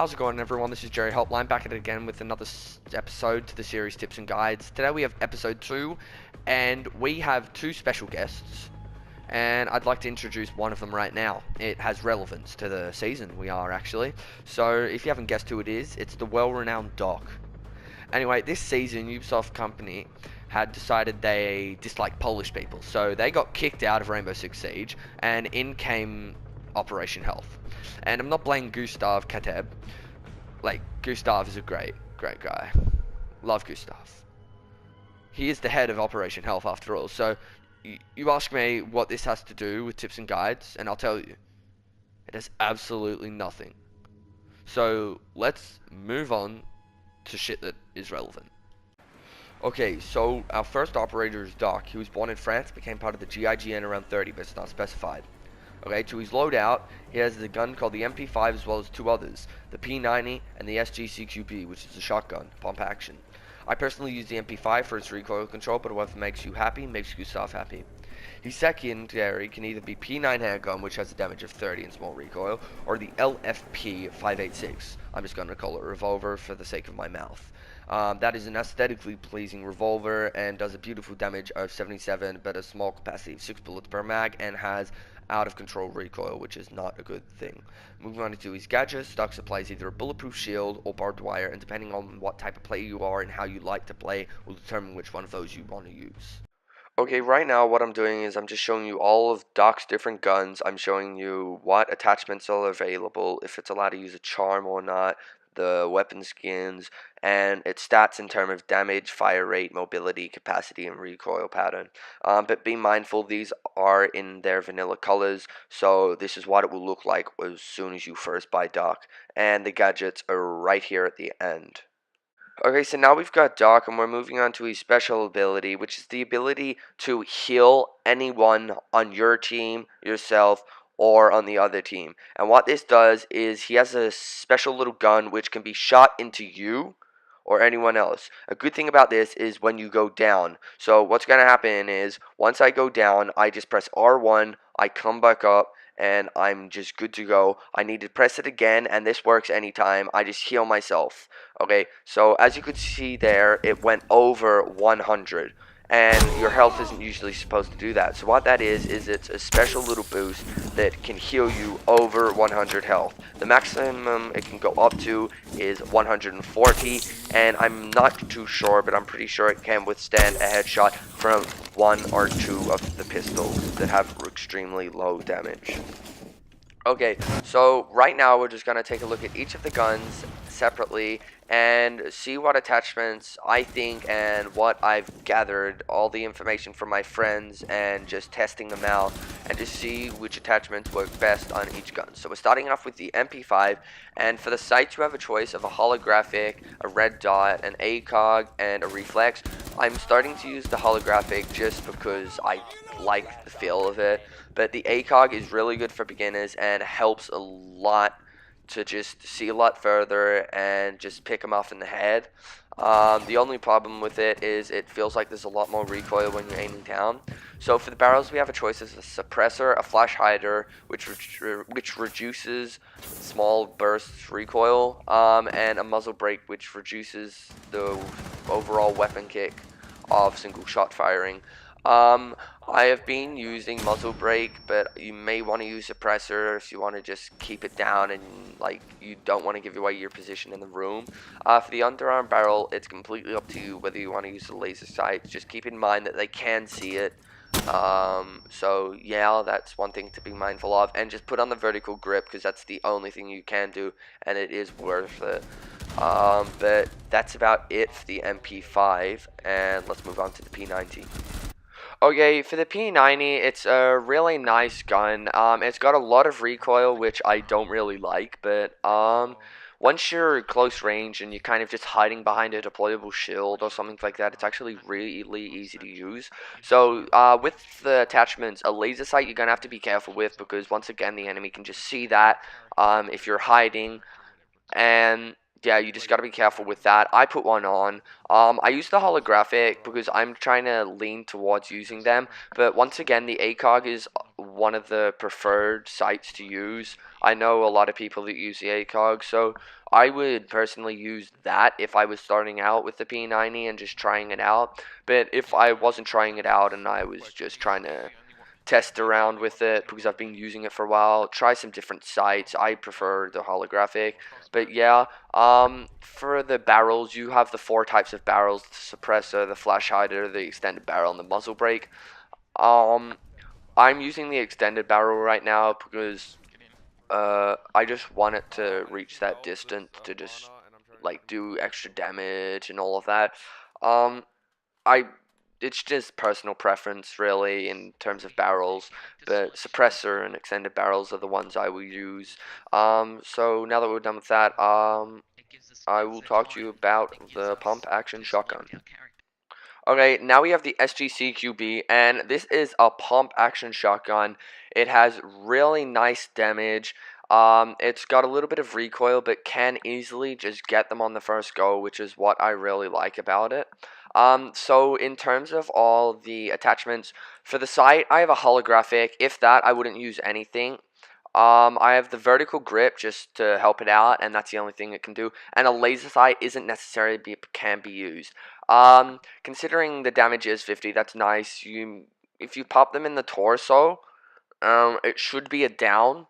How's it going, everyone? This is Jerry Helpline back at it again with another episode to the series Tips and Guides. Today we have episode 2, and we have two special guests, and I'd like to introduce one of them right now. It has relevance to the season we are actually. So if you haven't guessed who it is, it's the well-renowned Doc. Anyway, this season Ubisoft company had decided they dislike Polish people, so they got kicked out of Rainbow Six Siege, and in came Operation Health. And I'm not blaming Gustav Kateb. Like, Gustav is a great guy. Love Gustav. He is the head of Operation Health after all. So, you ask me what this has to do with tips and guides, and I'll tell you. It has absolutely nothing. So, let's move on to shit that is relevant. Okay, so our first operator is Doc. He was born in France, became part of the GIGN around 30, but it's not specified. Okay, to his loadout, he has the gun called the MP5 as well as two others, the P90 and the SGCQB, which is a shotgun, pump action. I personally use the MP5 for its recoil control, but whatever makes you happy, makes Gustav happy. His secondary can either be P9 handgun, which has a damage of 30 and small recoil, or the LFP 586. I'm just going to call it revolver for the sake of my mouth. That is an aesthetically pleasing revolver and does a beautiful damage of 77, but a small capacity of 6 bullets per mag, and has out of control recoil, which is not a good thing. Moving on to his gadgets, Doc supplies either a bulletproof shield or barbed wire, and depending on what type of player you are and how you like to play will determine which one of those you want to use. Okay, right now what I'm doing is I'm just showing you all of Doc's different guns. I'm showing you what attachments are available, if it's allowed to use a charm or not, the weapon skins, and its stats in terms of damage, fire rate, mobility, capacity, and recoil pattern. But be mindful, these are in their vanilla colors, so this is what it will look like as soon as you first buy Doc. And the gadgets are right here at the end. Okay, so now we've got Doc, and we're moving on to his special ability, which is the ability to heal anyone on your team, yourself, or on the other team. And what this does is he has a special little gun which can be shot into you or anyone else. A good thing about this is when you go down. So what's going to happen is once I go down, I just press R1, I come back up, and I'm just good to go. I need to press it again, and this works anytime. I just heal myself. Okay, so as you could see there, it went over 100. And your health isn't usually supposed to do that. So what that is it's a special little boost that can heal you over 100 health. The maximum it can go up to is 140, and I'm not too sure, but I'm pretty sure it can withstand a headshot from one or two of the pistols that have extremely low damage. Okay, so right now we're just going to take a look at each of the guns separately and see what attachments I think and what I've gathered, all the information from my friends, and just testing them out and just see which attachments work best on each gun. So we're starting off with the MP5, and for the sights you have a choice of a holographic, a red dot, an ACOG, and a reflex. I'm starting to use the holographic just because I like the feel of it. But the ACOG is really good for beginners and helps a lot to just see a lot further and just pick them off in the head. The only problem with it is it feels like there's a lot more recoil when you're aiming down. So for the barrels, we have a choice of a suppressor, a flash hider, which reduces small bursts recoil, and a muzzle brake, which reduces the overall weapon kick of single shot firing. I have been using muzzle brake, but you may want to use suppressor if you want to just keep it down and like you don't want to give away your position in the room. For the underarm barrel, it's completely up to you whether you want to use the laser sights. Just keep in mind that they can see it. So yeah, that's one thing to be mindful of, and just put on the vertical grip because that's the only thing you can do, and it is worth it. But that's about it for the MP5, and let's move on to the P90. Okay, for the P90, it's a really nice gun. It's got a lot of recoil, which I don't really like, but once you're close range and you're kind of just hiding behind a deployable shield or something like that, it's actually really easy to use. So with the attachments, a laser sight you're going to have to be careful with because once again the enemy can just see that if you're hiding, and yeah, you just got to be careful with that. I put one on. I use the holographic because I'm trying to lean towards using them. But once again, the ACOG is one of the preferred sites to use. I know a lot of people that use the ACOG, so I would personally use that if I was starting out with the P90 and just trying it out. But if I wasn't trying it out and I was just trying to test around with it because I've been using it for a while, try some different sites. I prefer the holographic. But yeah, for the barrels, you have the four types of barrels: the suppressor, the flash hider, the extended barrel, and the muzzle brake. Um, I'm using the extended barrel right now because I just want it to reach that distance to just like do extra damage and all of that. Um, I it's just personal preference really in terms of barrels, but suppressor and extended barrels are the ones I will use. So now that we're done with that, I will talk to you about the pump action shotgun. Okay, now we have the SGCQB, and this is a pump action shotgun. It has really nice damage. It's got a little bit of recoil, but can easily just get them on the first go, which is what I really like about it. So in terms of all the attachments, for the sight, I have a holographic. If that, I wouldn't use anything. I have the vertical grip just to help it out, and that's the only thing it can do. And a laser sight isn't necessary, can be used. Considering the damage is 50, that's nice. If you pop them in the torso, it should be a down.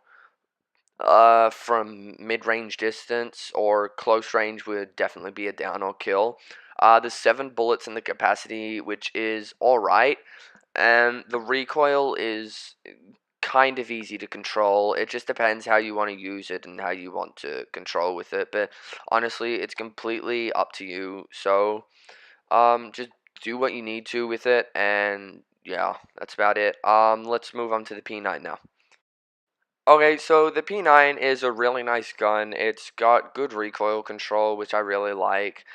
From mid-range distance or close range would definitely be a down or kill. There's 7 bullets in the capacity, which is alright, and the recoil is kind of easy to control. It just depends how you want to use it and how you want to control with it, but honestly, it's completely up to you. So, just do what you need to with it, and yeah, that's about it. Let's move on to the P9 now. Okay, so the P9 is a really nice gun. It's got good recoil control, which I really like.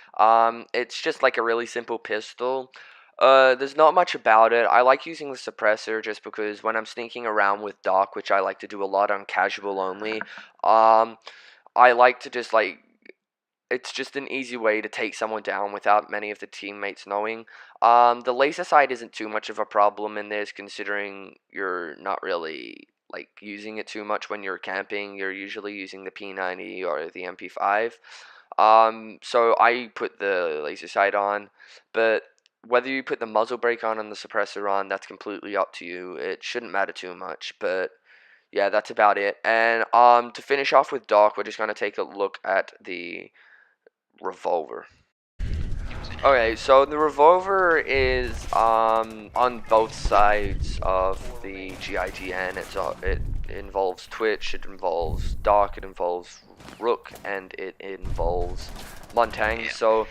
It's just like a really simple pistol. There's not much about it. I like using the suppressor just because when I'm sneaking around with Doc, which I like to do a lot on casual only, um, I like to just like it's just an easy way to take someone down without many of the teammates knowing. The laser sight isn't too much of a problem in this, considering you're not really like using it too much when you're camping. You're usually using the P90 or the MP5. So I put the laser sight on, but whether you put the muzzle brake on and the suppressor on, that's completely up to you. It shouldn't matter too much, but yeah, that's about it. And to finish off with Doc, we're just gonna take a look at the revolver. Okay, so the revolver is on both sides of the GIGN. It involves Twitch, it involves Dark, it involves Rook, and it involves Montagne. Yeah. So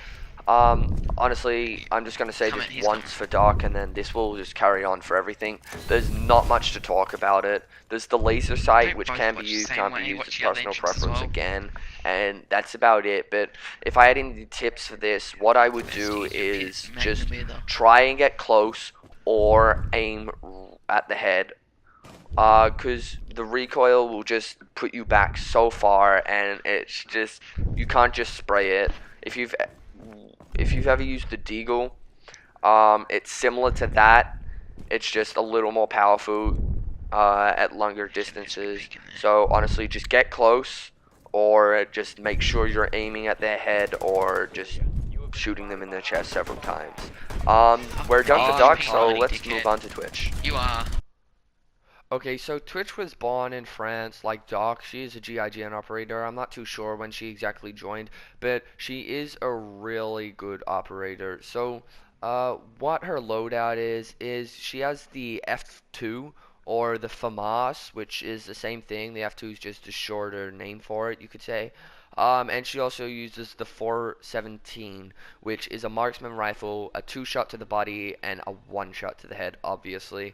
honestly, I'm just gonna say just once for Dark, and then this will just carry on for everything. There's not much to talk about it. There's the laser sight, which can be used, can't be used. It's personal preference again, and that's about it. But if I had any tips for this, what I would do is just try and get close or aim at the head, because the recoil will just put you back so far, and it's just you can't just spray it. If you've ever used the Deagle, it's similar to that. It's just a little more powerful at longer distances. So honestly, just get close, or just make sure you're aiming at their head, or just shooting them in the chest several times. We're done for Dark, so let's move on to Twitch. You are. Okay, so Twitch was born in France, like Doc. She is a GIGN operator. I'm not too sure when she exactly joined, but she is a really good operator. So, what her loadout is she has the F2 or the FAMAS, which is the same thing. The F2 is just a shorter name for it, you could say. And she also uses the 417, which is a marksman rifle, a 2-shot to the body, and a 1-shot to the head, obviously.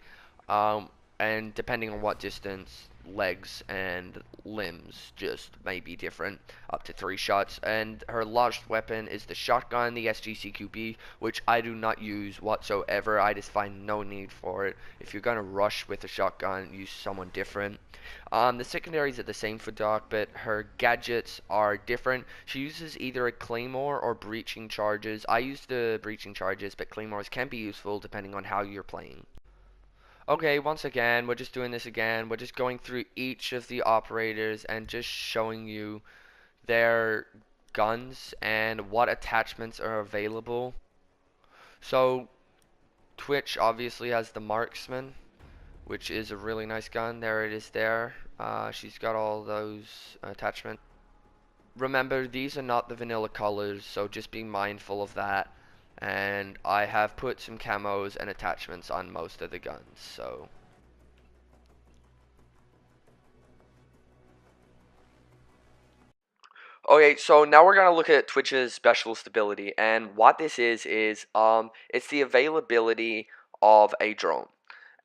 And depending on what distance legs and limbs just may be different, up to 3 shots. And her largest weapon is the shotgun, the SGCQB, which I do not use whatsoever. I just find no need for it. If you're gonna rush with a shotgun, use someone different. The secondaries are the same for Dark, but her gadgets are different. She uses either a claymore or breaching charges. I use the breaching charges, but claymores can be useful depending on how you're playing. Okay, once again, we're just doing this again. We're just going through each of the operators and just showing you their guns and what attachments are available. So, Twitch obviously has the marksman, which is a really nice gun. There it is there. She's got all those attachments. Remember, these are not the vanilla colors, so just be mindful of that. And I have put some camos and attachments on most of the guns, so... Okay, so now we're gonna look at Twitch's special stability, and what this is it's the availability of a drone.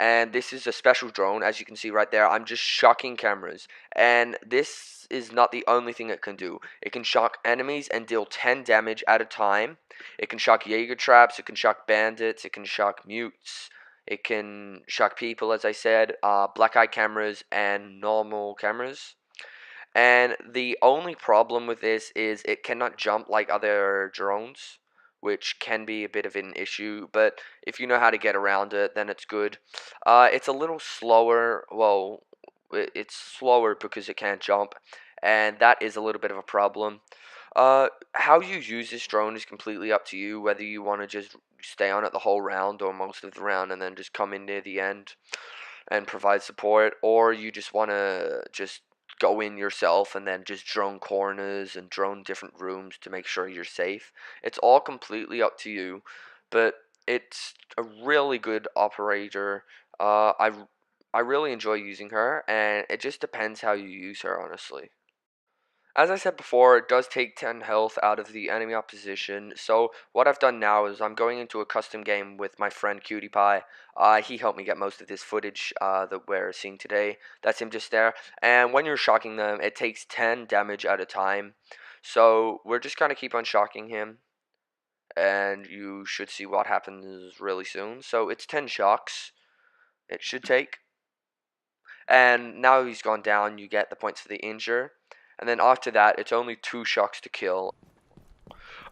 And this is a special drone, as you can see right there. I'm just shocking cameras, and this is not the only thing it can do. It can shock enemies and deal 10 damage at a time. It can shock Jaeger traps, it can shock bandits, it can shock mutes, it can shock people, as I said, black eye cameras and normal cameras. And the only problem with this is it cannot jump like other drones, which can be a bit of an issue, but if you know how to get around it, then it's good. It's a little slower, well, it's slower because it can't jump, and that is a little bit of a problem. How you use this drone is completely up to you, whether you want to just stay on it the whole round or most of the round and then just come in near the end and provide support, or you just want to just go in yourself and then just drone corners and drone different rooms to make sure you're safe. It's all completely up to you, but it's a really good operator. I really enjoy using her, and it just depends how you use her, honestly. As I said before, it does take 10 health out of the enemy opposition, so what I've done now is I'm going into a custom game with my friend Cutie Pie. He helped me get most of this footage that we're seeing today. That's him just there. And when you're shocking them, it takes 10 damage at a time. So we're just going to keep on shocking him, and you should see what happens really soon. So it's 10 shocks, it should take. And now he's gone down, you get the points for the injure. And then after that, it's only 2 shocks to kill.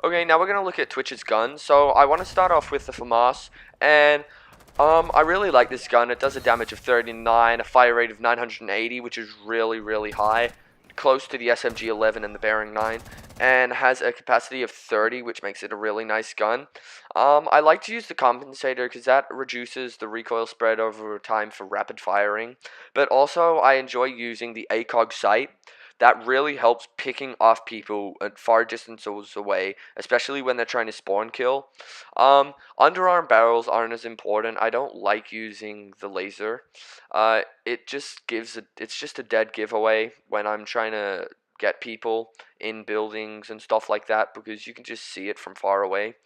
Okay, now we're going to look at Twitch's gun. So I want to start off with the FAMAS. And I really like this gun. It does a damage of 39, a fire rate of 980, which is really, really high. Close to the SMG-11 and the Bearing 9. And has a capacity of 30, which makes it a really nice gun. I like to use the compensator because that reduces the recoil spread over time for rapid firing. But also, I enjoy using the ACOG sight. That really helps picking off people at far distances away, especially when they're trying to spawn kill. Underarm barrels aren't as important. I don't like using the laser. It just it's just a dead giveaway when I'm trying to get people in buildings and stuff like that because you can just see it from far away.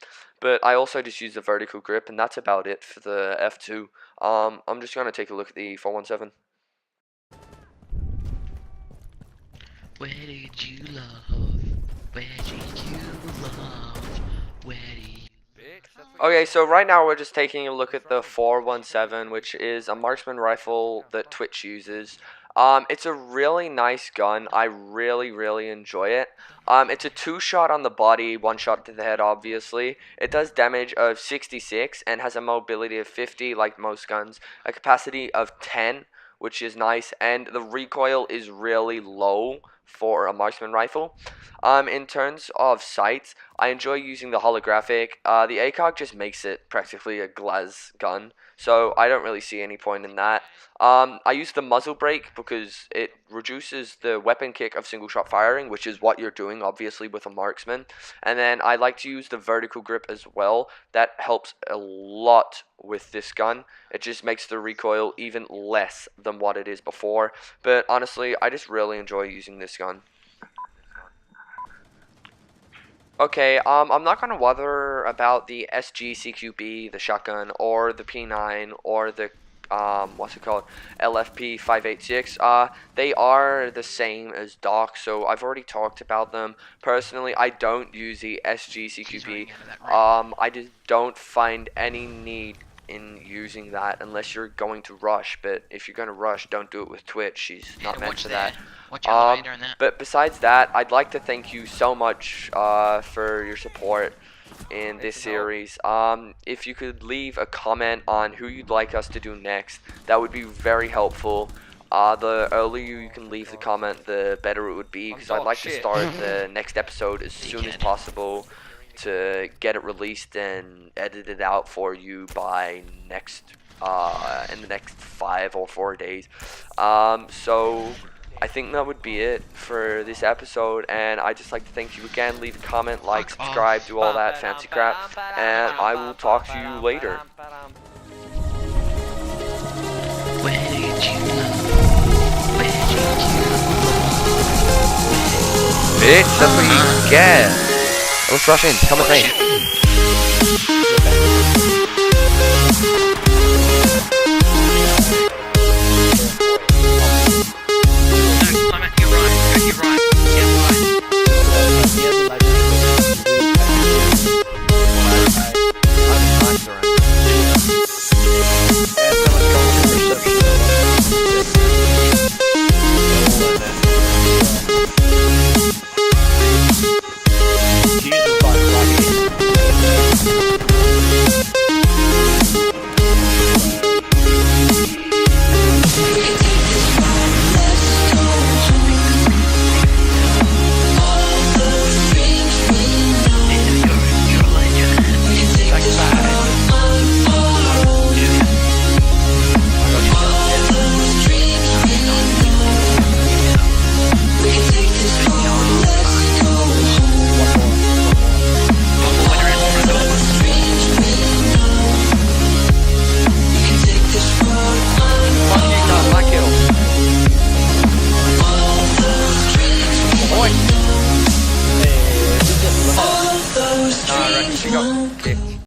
But I also just use the vertical grip, and that's about it for the F2. I'm just gonna take a look at the 417. Where did you love? Where did you love? Where did you... Okay, so right now we're just taking a look at the 417, which is a marksman rifle that Twitch uses. It's a really nice gun. I really, really enjoy it. It's a 2-shot on the body, 1 shot to the head, obviously. It does damage of 66 and has a mobility of 50, like most guns. A capacity of 10, which is nice, and the recoil is really low for a marksman rifle. In terms of sights, I enjoy using the holographic. The ACOG just makes it practically a glass gun, so I don't really see any point in that. I use the muzzle brake because it reduces the weapon kick of single shot firing, which is what you're doing obviously with a marksman. And then I like to use the vertical grip as well. That helps a lot with this gun. It just makes the recoil even less than what it is before. But honestly, I just really enjoy using this gun. Okay, I'm not gonna bother about the SG CQB, the shotgun, or the P9, or the what's it called, LFP 586. They are the same as Doc, so I've already talked about them. Personally, I don't use the SGCQP. I just don't find any need in using that unless you're going to rush. But if you're going to rush, don't do it with Twitch. She's not meant for that. Watch elevator and that. But besides that, I'd like to thank you so much for your support in this series. If you could leave a comment on who you'd like us to do next, that would be very helpful. The earlier you can leave the comment, the better it would be, because I'd like to start the next episode as soon as possible to get it released and edited out for you by next in the next 5 or 4 days. So I think that would be it for this episode, and I'd just like to thank you again. Leave a comment, like, subscribe, do all that fancy crap, and I will talk to you later. Bitch, that's what you get. Let's rush in, come with me.